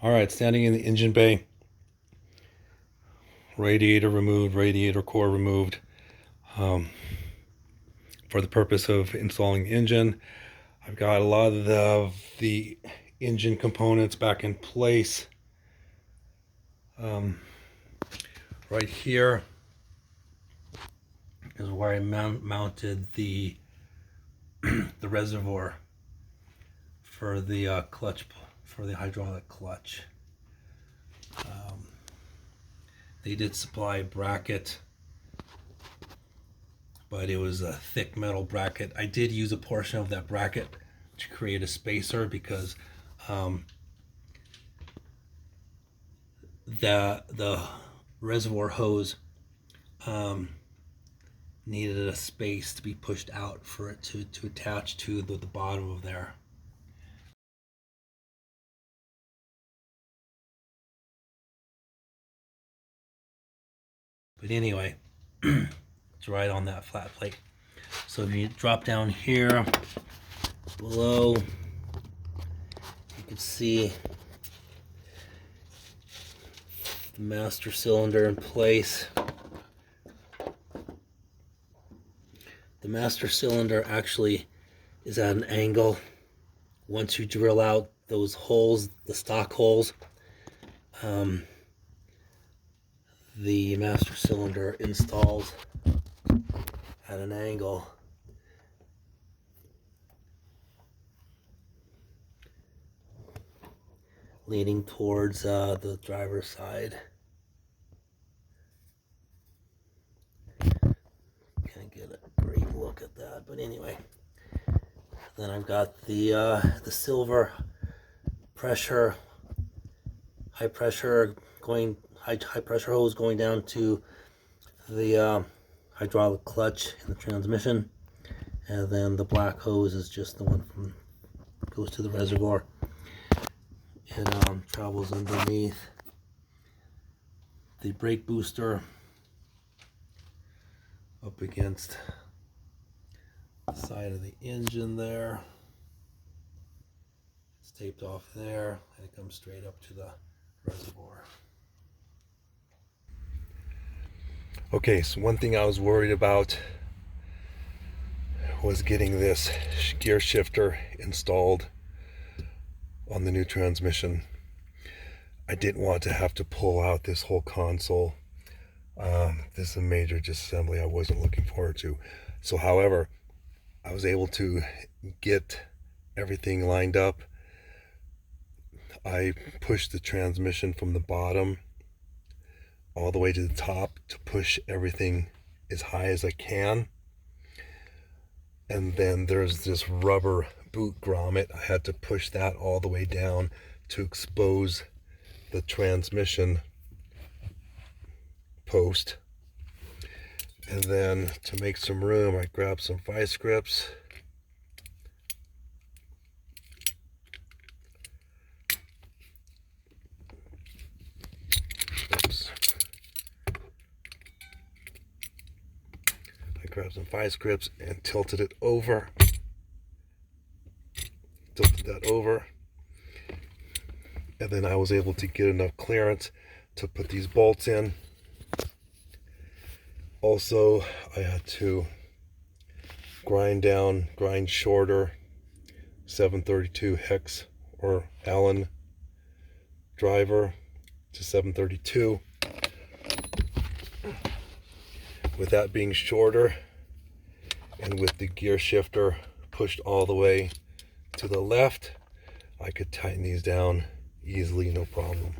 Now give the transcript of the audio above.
All right, standing in the engine bay, radiator removed, radiator core removed, for the purpose of installing the engine. I've got a lot of the engine components back in place. Right here is where I mounted the the reservoir for the clutch, for the hydraulic clutch. They did supply a bracket, but it was a thick metal bracket. I did use a portion of that bracket to create a spacer because the reservoir hose needed a space to be pushed out for it to attach to the bottom of there. But anyway, it's right on that flat plate. So if you drop down here below, you can see the master cylinder in place. The master cylinder actually is at an angle. Once you drill out those holes, the stock holes, the master cylinder installs at an angle. Leaning towards the driver's side. Can't get a great look at that, but anyway. Then I've got the silver pressure, high pressure hose going down to the hydraulic clutch in the transmission, and then the black hose is just the one from goes to the reservoir. It travels underneath the brake booster up against the side of the engine there. It's taped off there, and it comes straight up to the reservoir. Okay, so one thing I was worried about was getting this gear shifter installed on the new transmission. I didn't want to have to pull out this whole console. This is a major disassembly I wasn't looking forward to. So however, I was able to get everything lined up. I pushed the transmission from the bottom all the way to the top to push everything as high as I can. And then there's this rubber boot grommet. I had to push that all the way down to expose the transmission post. And then to make some room, I grabbed some vice grips. Oops. I grabbed some vice grips and tilted it over. Tilted that over. And then I was able to get enough clearance to put these bolts in. Also, I had to grind shorter 732 hex or Allen driver to 732. With that being shorter and with the gear shifter pushed all the way to the left, I could tighten these down easily, no problem.